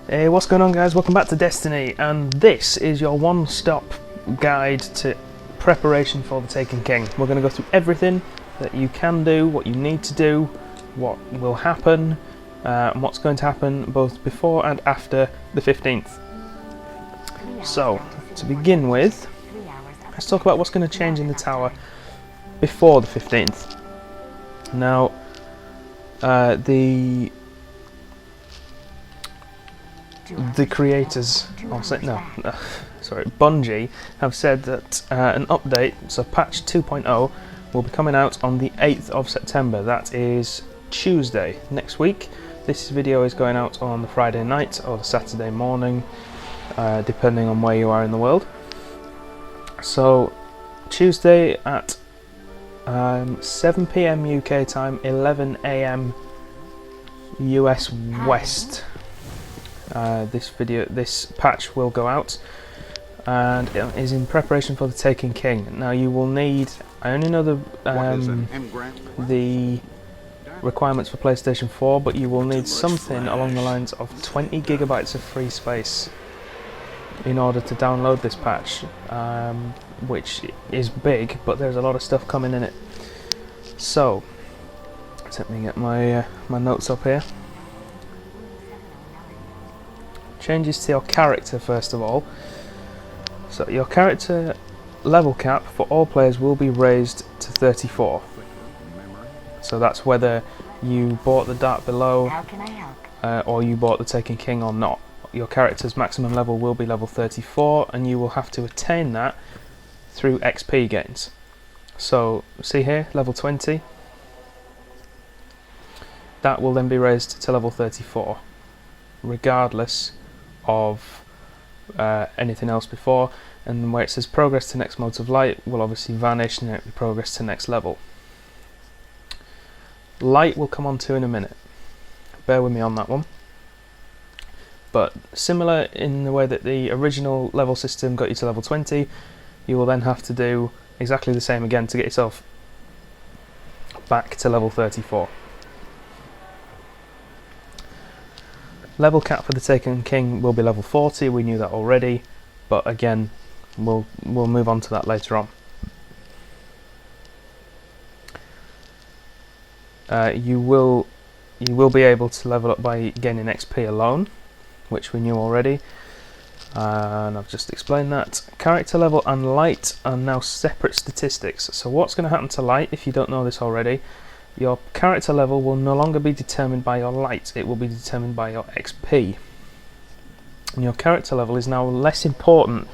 Hey, what's going on, guys? Welcome back to Destiny, and this is your one-stop guide to preparation for the Taken King. We're going to go through everything that you can do, what you need to do, what will happen, and what's going to happen both before and after the 15th. So, to begin with, let's talk about what's going to change in the tower before the 15th. Now, the creators, Bungie have said that an update, so patch 2.0, will be coming out on the 8th of September. That is Tuesday next week. This video is going out on the Friday night or the Saturday morning, depending on where you are in the world. So Tuesday at 7 PM UK time, 11 AM US West. This patch will go out, and it is in preparation for the Taken King. Now you will need, I only know the requirements for PlayStation 4, but you will need something along the lines of 20 gigabytes of free space in order to download this patch, which is big, but there's a lot of stuff coming in it. So let me get my my notes up here. Changes to your character first of all. So your character level cap for all players will be raised to 34. So that's whether you bought the Dark Below or you bought the Taken King or not. Your character's maximum level will be level 34, and you will have to attain that through XP gains. So see here, level 20. That will then be raised to level 34, regardless of anything else before, and where it says progress to next modes of light will obviously vanish and it will be progress to next level. Light will come on to in a minute, bear with me on that one. But similar in the way that the original level system got you to level 20, you will then have to do exactly the same again to get yourself back to level 34. Level cap for the Taken King will be level 40, we knew that already, but again, we'll move on to that later on. You will be able to level up by gaining XP alone, which we knew already, and I've just explained that. Character level and light are now separate statistics. So what's going to happen to light, if you don't know this already? Your character level will no longer be determined by your light, it will be determined by your XP. And your character level is now less important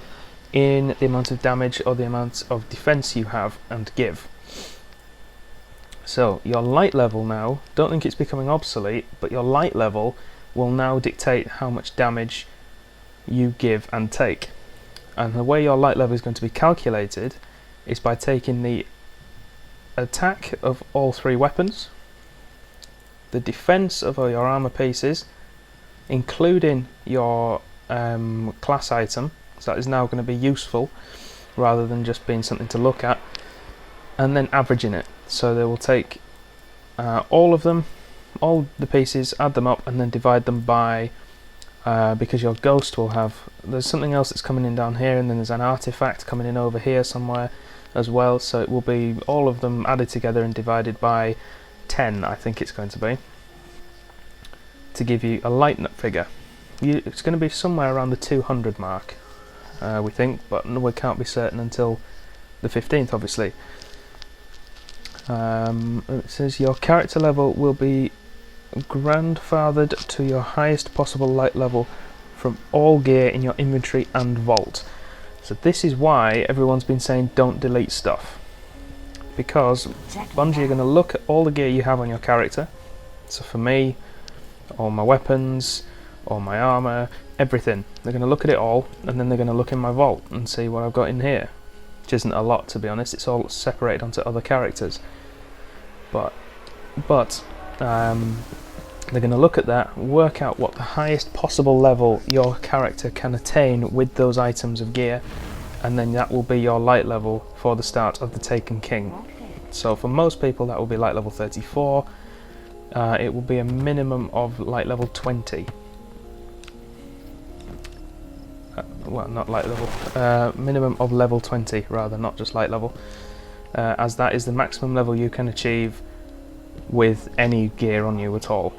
in the amount of damage or the amount of defense you have and give. So your light level now, don't think it's becoming obsolete, but your light level will now dictate how much damage you give and take. And the way your light level is going to be calculated is by taking the attack of all three weapons, the defense of all your armor pieces, including your class item, so that is now going to be useful rather than just being something to look at, and then averaging it. So they will take all of them, all the pieces, add them up and then divide them by, because your ghost will have, there's something else that's coming in down here, and then there's an artifact coming in over here somewhere as well, so it will be all of them added together and divided by 10, I think it's going to be, to give you a light figure. It's going to be somewhere around the 200 mark, we think, but we can't be certain until the 15th, obviously. It says your character level will be grandfathered to your highest possible light level from all gear in your inventory and vault. So this is why everyone's been saying don't delete stuff, because Bungie are going to look at all the gear you have on your character. So for me, all my weapons, all my armor, everything, they're going to look at it all, and then they're going to look in my vault and see what I've got in here, which isn't a lot, to be honest. It's all separated onto other characters, but they're going to look at that, work out what the highest possible level your character can attain with those items of gear, and then that will be your light level for the start of the Taken King. So for most people that will be light level 34, it will be a minimum of light level 20. well, not light level, minimum of level 20 rather, not just light level, as that is the maximum level you can achieve with any gear on you at all.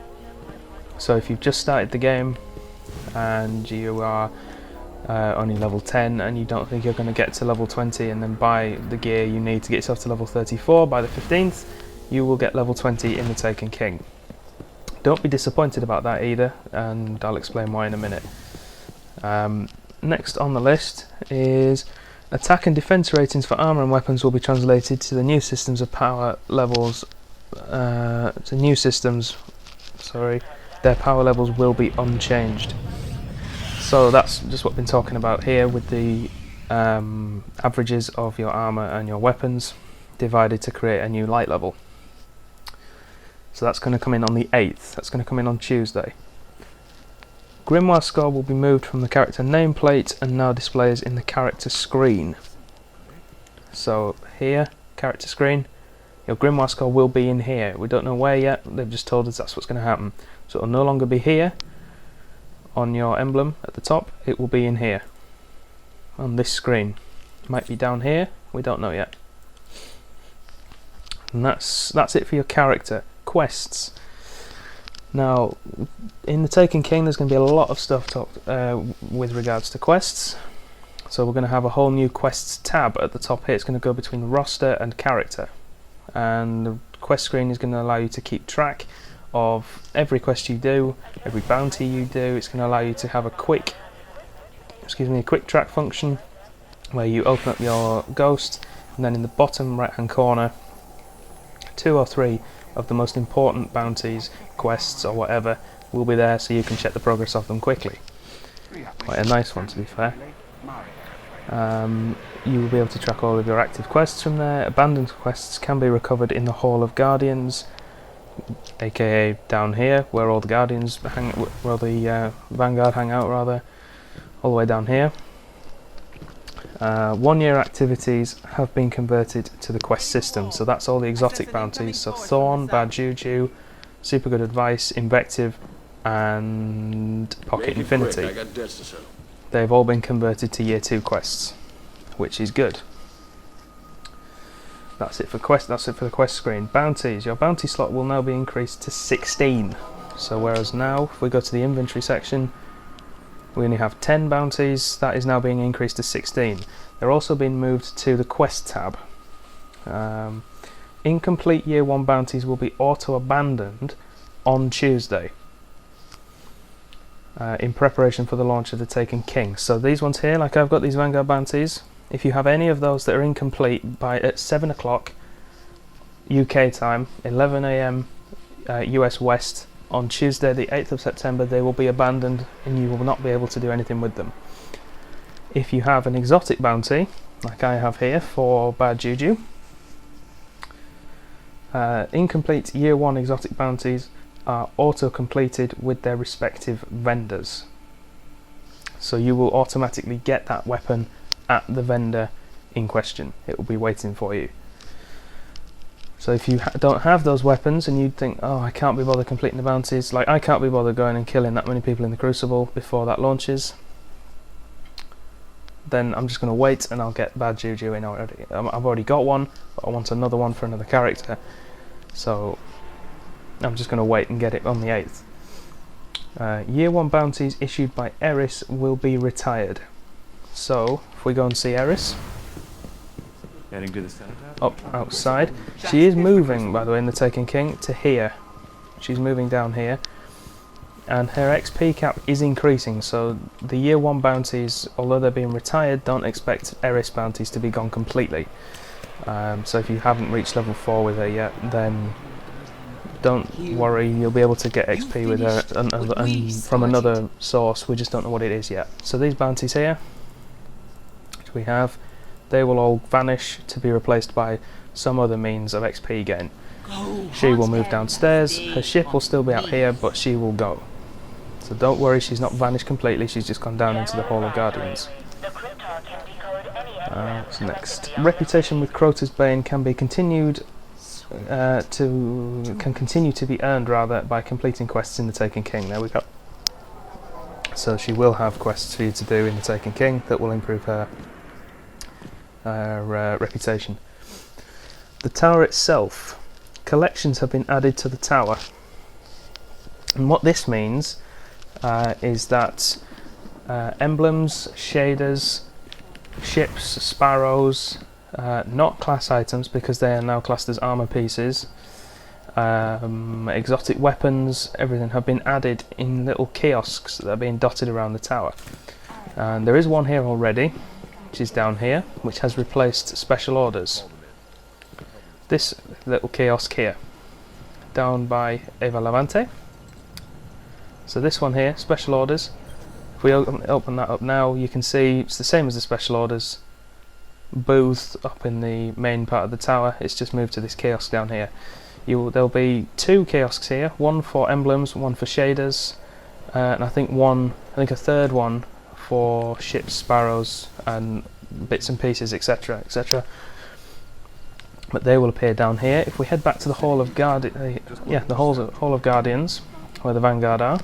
So if you've just started the game and you are only level 10 and you don't think you're going to get to level 20 and then buy the gear you need to get yourself to level 34 by the 15th, you will get level 20 in the Taken King. Don't be disappointed about that either, and I'll explain why in a minute. Next on the list is attack and defense ratings for armor and weapons will be translated to the new systems of power levels. Their power levels will be unchanged. So that's just what I've been talking about here with the averages of your armor and your weapons divided to create a new light level. So that's going to come in on the 8th, that's going to come in on Tuesday. Grimoire score will be moved from the character nameplate and now displays in the character screen. So here, character screen, your Grimoire score will be in here. We don't know where yet, they've just told us that's what's going to happen. So it'll no longer be here on your emblem at the top, it will be in here on this screen. It might be down here, we don't know yet. And that's it for your character. Quests. Now, in the Taken King there's going to be a lot of stuff talked with regards to quests. So we're going to have a whole new quests tab at the top here. It's going to go between roster and character. And the quest screen is going to allow you to keep track of every quest you do, every bounty you do. It's going to allow you to have a quick track function where you open up your ghost, and then in the bottom right hand corner 2 or 3 of the most important bounties, quests or whatever will be there, so you can check the progress of them quickly. Quite a nice one, to be fair. You will be able to track all of your active quests from there. Abandoned quests can be recovered in the Hall of Guardians, aka down here where all the Guardians hang, where the Vanguard hang out rather, all the way down here. 1 year activities have been converted to the quest system, so that's all the exotic bounties, so Thorn, Bad Juju, Super Good Advice, Invective and Pocket Infinity. They've all been converted to year 2 quests, which is good. That's it for the quest screen. Bounties. Your bounty slot will now be increased to 16. So whereas now, if we go to the inventory section, we only have 10 bounties, that is now being increased to 16. They're also being moved to the quest tab. Incomplete year 1 bounties will be auto-abandoned on Tuesday in preparation for the launch of the Taken King. So these ones here, like I've got these Vanguard bounties, if you have any of those that are incomplete by at 7 o'clock UK time, 11 AM US West, on Tuesday the 8th of September, they will be abandoned and you will not be able to do anything with them. If you have an exotic bounty, like I have here for Bad Juju, incomplete year 1 exotic bounties are auto-completed with their respective vendors. So you will automatically get that weapon at the vendor in question. It will be waiting for you. So if you don't have those weapons and you think, oh, I can't be bothered completing the bounties, like I can't be bothered going and killing that many people in the Crucible before that launches, then I'm just going to wait and I'll get Bad Juju in already. I've already got one, but I want another one for another character, so I'm just going to wait and get it on the 8th. Year 1 bounties issued by Eris will be retired. So if we go and see Eris, up outside, she is moving, by the way, in the Taken King to here. She's moving down here, and her XP cap is increasing, so the year 1 bounties, although they're being retired, don't expect Eris bounties to be gone completely. So if you haven't reached level 4 with her yet, then don't worry, you'll be able to get XP with her and from another source. We just don't know what it is yet. So these bounties here, which we have, they will all vanish to be replaced by some other means of XP gain. She will move downstairs, her ship will still be out here, but she will go. So don't worry, she's not vanished completely, she's just gone down into the Hall of Guardians. What's next? Reputation with Crota's Bane can be continue to be earned rather by completing quests in the Taken King. There we go. So she will have quests for you to do in the Taken King that will improve her reputation. The tower itself, collections have been added to the tower, and what this means is that emblems, shaders, ships, sparrows, not class items because they are now classed as armor pieces, exotic weapons, everything have been added in little kiosks that are being dotted around the tower. And there is one here already, which is down here, which has replaced special orders. This little kiosk here, down by Eva Levante. So this one here, special orders. If we open that up now, you can see it's the same as the special orders booth up in the main part of the tower. It's just moved to this kiosk down here. There'll be two kiosks here, one for emblems, one for shaders, and I think a third one for ships, sparrows, and bits and pieces, etc., etc. But they will appear down here. If we head back to the Hall of Hall of Guardians, where the Vanguard are,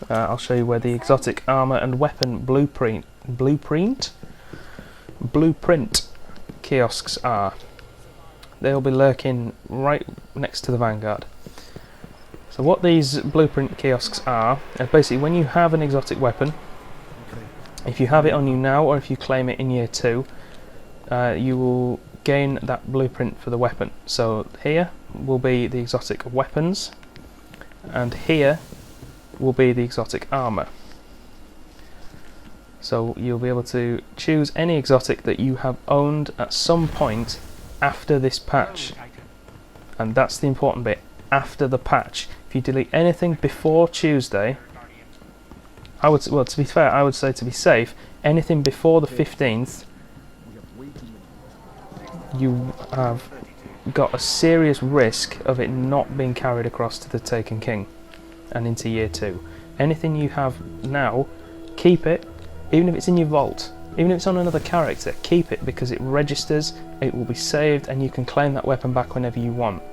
I'll show you where the exotic armor and weapon blueprint kiosks are. They'll be lurking right next to the Vanguard. So what these blueprint kiosks are basically when you have an exotic weapon, if you have it on you now or if you claim it in year 2, you will gain that blueprint for the weapon. So here will be the exotic weapons, and here will be the exotic armor. So you'll be able to choose any exotic that you have owned at some point after this patch, and that's the important bit, after the patch. If you delete anything before Tuesday, to be fair, I would say to be safe, anything before the 15th, you have got a serious risk of it not being carried across to the Taken King and into year 2. Anything you have now, keep it, even if it's in your vault, even if it's on another character, keep it because it registers, it will be saved, and you can claim that weapon back whenever you want.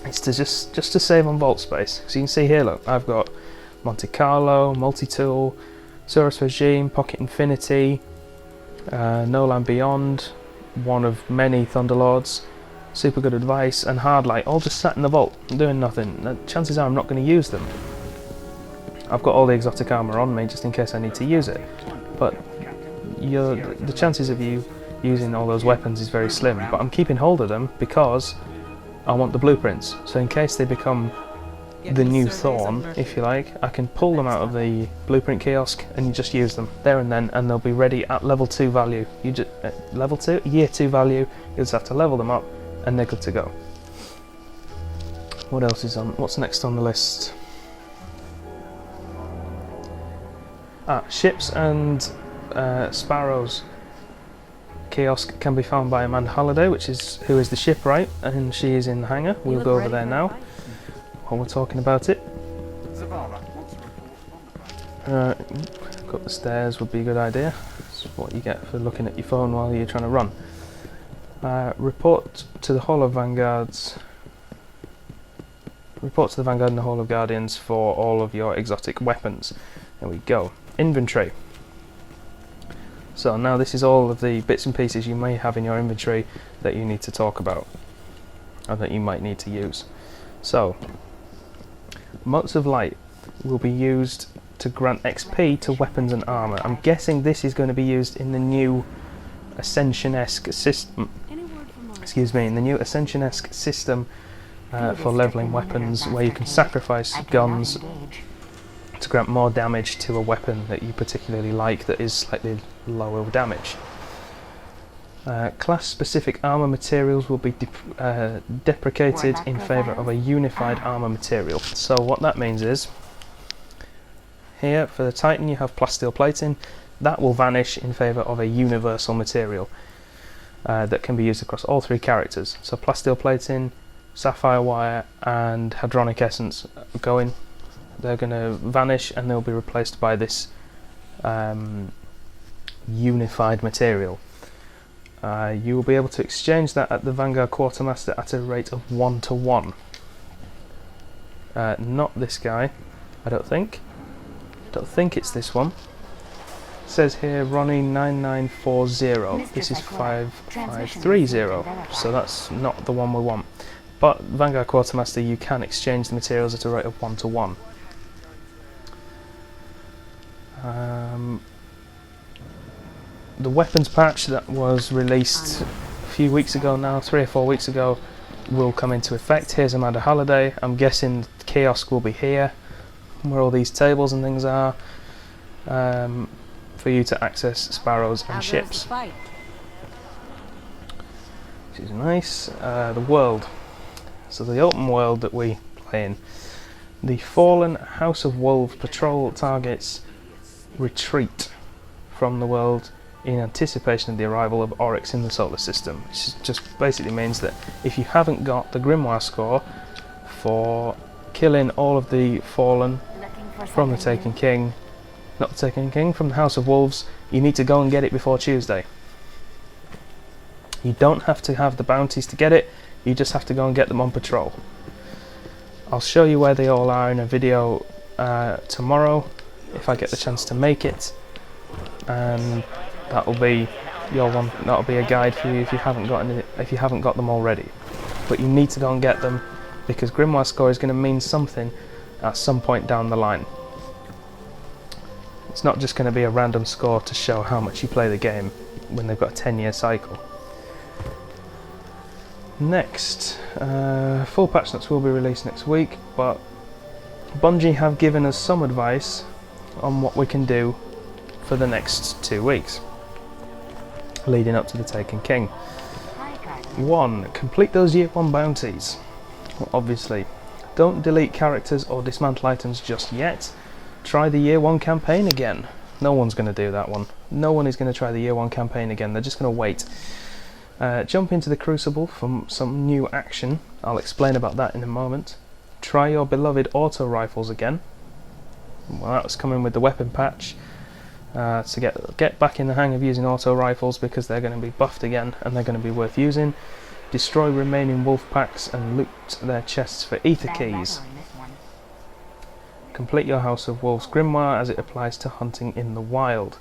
It's to just to save on vault space. So you can see here, look, I've got Monte Carlo, Multi-Tool, Saurus Regime, Pocket Infinity, No Land Beyond, one of many Thunderlords, Super Good Advice, and Hardlight, all just sat in the vault, doing nothing. Chances are I'm not going to use them. I've got all the exotic armour on me just in case I need to use it, but the chances of you using all those weapons is very slim. But I'm keeping hold of them because I want the blueprints, so in case they become the new Thorn, if you like, I can pull them out of the blueprint kiosk and you just use them there and then, and they'll be ready at level 2 value. You just level 2, year 2 value. You just have to level them up and they're good to go. What else is on? What's next on the list? Ships and sparrows kiosk can be found by Amanda Halliday, who is the shipwright, and she is in the hangar. We'll go over there now while we're talking about it. Go up the stairs would be a good idea. That's what you get for looking at your phone while you're trying to run. Report to the Hall of Vanguards. Report to the Vanguard and the Hall of Guardians for all of your exotic weapons. There we go. Inventory. So now this is all of the bits and pieces you may have in your inventory that you need to talk about, or that you might need to use. So, Motes of Light will be used to grant XP to weapons and armour. I'm guessing this is going to be used in the new Ascension-esque system. In the new Ascension-esque system for leveling weapons, where you can sacrifice guns to grant more damage to a weapon that you particularly like that is slightly lower damage. Class-specific armour materials will be deprecated in favour of a unified armour material. So what that means is, here for the Titan you have plasteel plating. That will vanish in favour of a universal material that can be used across all 3 characters. So plasteel plating, sapphire wire and hadronic essence going. They're going to vanish and they'll be replaced by this unified material. You will be able to exchange that at the Vanguard Quartermaster at a rate of 1-to-1. Not this guy, I don't think. Don't think it's this one. It says here Ronnie 9940. This is 5530, so that's not the one we want. But Vanguard Quartermaster, you can exchange the materials at a rate of 1-to-1. The weapons patch that was released a few weeks ago now, 3 or 4 weeks ago, will come into effect. Here's Amanda Halliday. I'm guessing Kiosk will be here, where all these tables and things are, for you to access sparrows and ships. Which is nice. The world. So the open world that we play in. The Fallen House of Wolves patrol targets retreat from the world in anticipation of the arrival of Oryx in the solar system, which just basically means that if you haven't got the Grimoire score for killing all of the Fallen from the Taken King, not the Taken King, from the House of Wolves, you need to go and get it before Tuesday. You don't have to have the bounties to get it, you just have to go and get them on patrol. I'll show you where they all are in a video tomorrow, if I get the chance to make it, and that'll be your one. That'll be a guide for you if you haven't got them already. But you need to go and get them because Grimoire score is going to mean something at some point down the line. It's not just going to be a random score to show how much you play the game when they've got a 10-year cycle. Next, full patch notes will be released next week, but Bungie have given us some advice on what we can do for the next 2 weeks leading up to the Taken King. 1. Complete those year 1 bounties. Well, obviously, don't delete characters or dismantle items just yet. Try the year 1 campaign again. No one's going to do that one. No one is going to try the year 1 campaign again. They're just going to wait. Jump into the Crucible for some new action. I'll explain about that in a moment. Try your beloved auto rifles again. Well, that's coming with the weapon patch. To get back in the hang of using auto rifles because they're going to be buffed again and they're going to be worth using. Destroy remaining wolf packs and loot their chests for ether keys. Complete your House of Wolves Grimoire as it applies to hunting in the wild.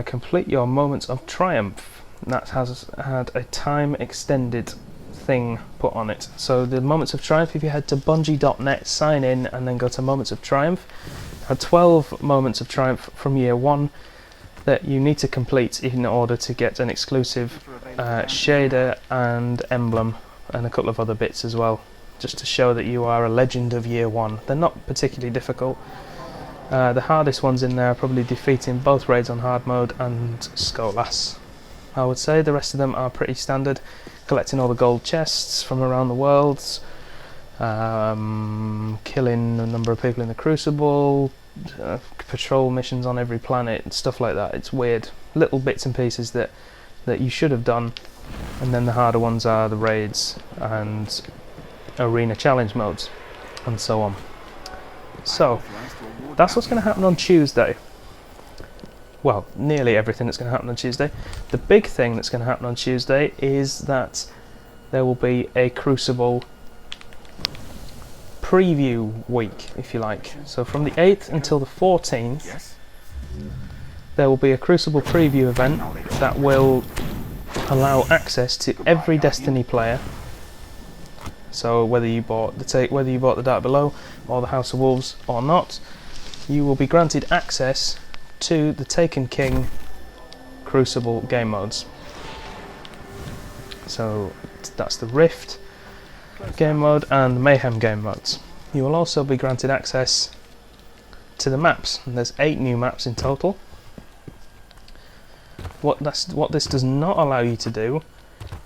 Complete your Moments of Triumph. That has had a time extended thing put on it. So the Moments of Triumph, if you head to bungie.net, sign in and then go to Moments of Triumph, are 12 Moments of Triumph from year 1 that you need to complete in order to get an exclusive shader and emblem and a couple of other bits as well, just to show that you are a legend of year 1. They're not particularly difficult. The hardest ones in there are probably defeating both raids on hard mode and Skolas. I would say the rest of them are pretty standard. Collecting all the gold chests from around the world, killing a number of people in the Crucible, patrol missions on every planet and stuff like that. It's weird little bits and pieces that you should have done, and then the harder ones are the raids and arena challenge modes and so on. So that's what's going to happen on Tuesday. Well, nearly everything that's going to happen on Tuesday. The big thing that's going to happen on Tuesday is that there will be a Crucible preview week, if you like. So from the 8th until the 14th, there will be a Crucible preview event that will allow access to every Destiny player. So whether you bought the Dark Below or the House of Wolves or not, you will be granted access to the Taken King Crucible game modes. So that's the Rift game mode and the Mayhem game modes. You will also be granted access to the maps, and there's 8 new maps in total. What this does not allow you to do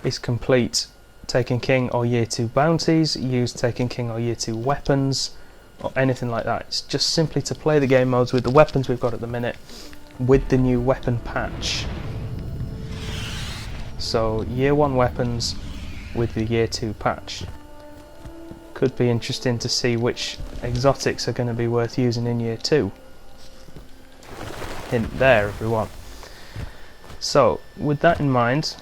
is complete Taken King or Year 2 bounties, use Taken King or Year 2 weapons, or anything like that. It's just simply to play the game modes with the weapons we've got at the minute, with the new weapon patch. So Year 1 weapons with the Year 2 patch. Could be interesting to see which exotics are going to be worth using in Year 2. Hint there, everyone. So with that in mind,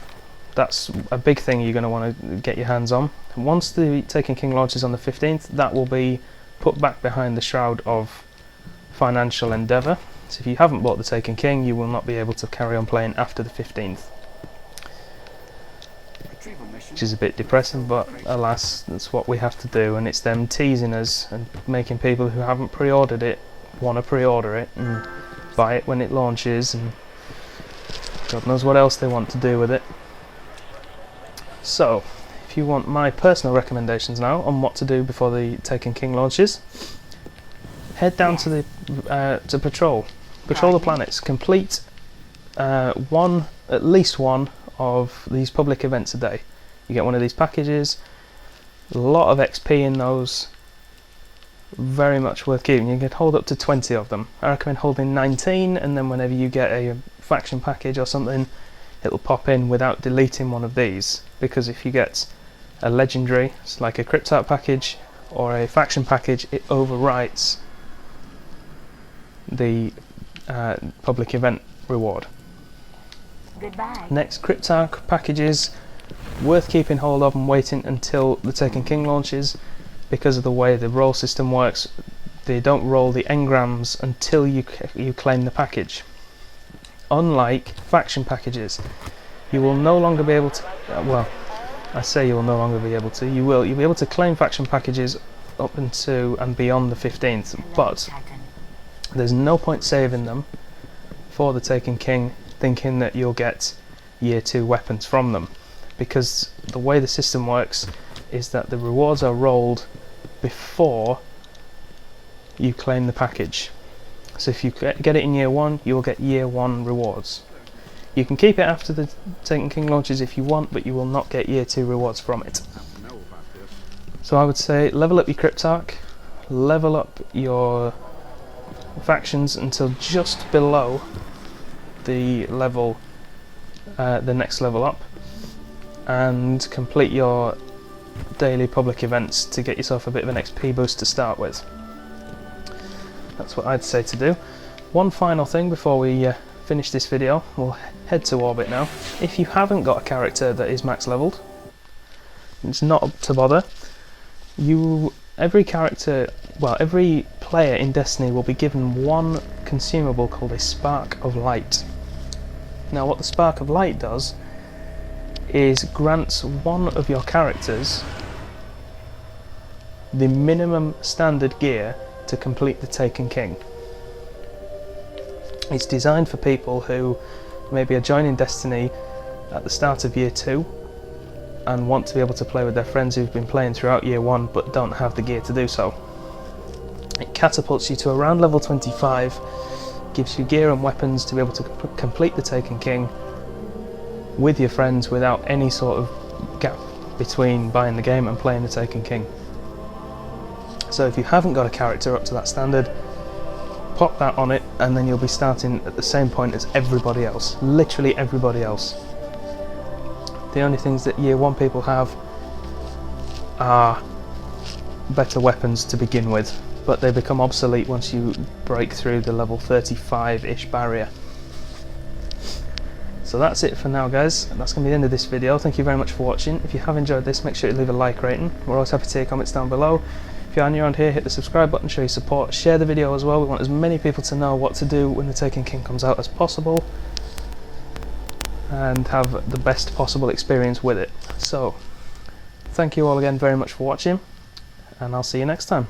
that's a big thing you're going to want to get your hands on. Once the Taken King launches on the 15th, that will be put back behind the shroud of financial endeavour. So if you haven't bought the Taken King, you will not be able to carry on playing after the 15th. Which is a bit depressing, but alas, that's what we have to do, and it's them teasing us and making people who haven't pre-ordered it want to pre-order it and buy it when it launches, and God knows what else they want to do with it. So, if you want my personal recommendations now on what to do before the Taken King launches, head down to the to patrol the planets, complete at least one of these public events a day. You get one of these packages, a lot of XP in those, very much worth keeping. You can hold up to 20 of them. I recommend holding 19, and then whenever you get a faction package or something, it'll pop in without deleting one of these, because if you get a legendary, it's like a Cryptarch package or a faction package, it overwrites the public event reward. Goodbye. Next, Cryptarch packages, worth keeping hold of and waiting until the Taken King launches, because of the way the roll system works. They don't roll the engrams until you claim the package. Unlike faction packages, you will no longer be able to, well, I say you will no longer be able to, you'll be able to claim faction packages up into and beyond the 15th, but there's no point saving them for the Taken King thinking that you'll get year 2 weapons from them, because the way the system works is that the rewards are rolled before you claim the package. So if you get it in year 1, you will get year 1 rewards. You can keep it after the Taken King launches if you want, but you will not get year 2 rewards from it. So I would say level up your Cryptarch, level up your factions until just below the level, the next level up, and complete your daily public events to get yourself a bit of an XP boost to start with. That's what I'd say to do. One final thing before we finish this video, we'll head to orbit now. If you haven't got a character that is max leveled, it's not to bother. Every player in Destiny will be given one consumable called a Spark of Light. Now what the Spark of Light does is grants one of your characters the minimum standard gear to complete the Taken King. It's designed for people who maybe are joining Destiny at the start of year 2 and want to be able to play with their friends who've been playing throughout year 1 but don't have the gear to do so. It catapults you to around level 25, gives you gear and weapons to be able to complete the Taken King with your friends without any sort of gap between buying the game and playing the Taken King. So if you haven't got a character up to that standard, pop that on it, and then you'll be starting at the same point as everybody else, literally everybody else. The only things that year 1 people have are better weapons to begin with, but they become obsolete once you break through the level 35-ish barrier. So that's it for now, guys. That's going to be the end of this video. Thank you very much for watching. If you have enjoyed this, make sure you leave a like rating. We're always happy to hear comments down below. If you're new around here, hit the subscribe button, show your support, share the video as well. We want as many people to know what to do when the Taken King comes out as possible, and have the best possible experience with it. So, thank you all again very much for watching, and I'll see you next time.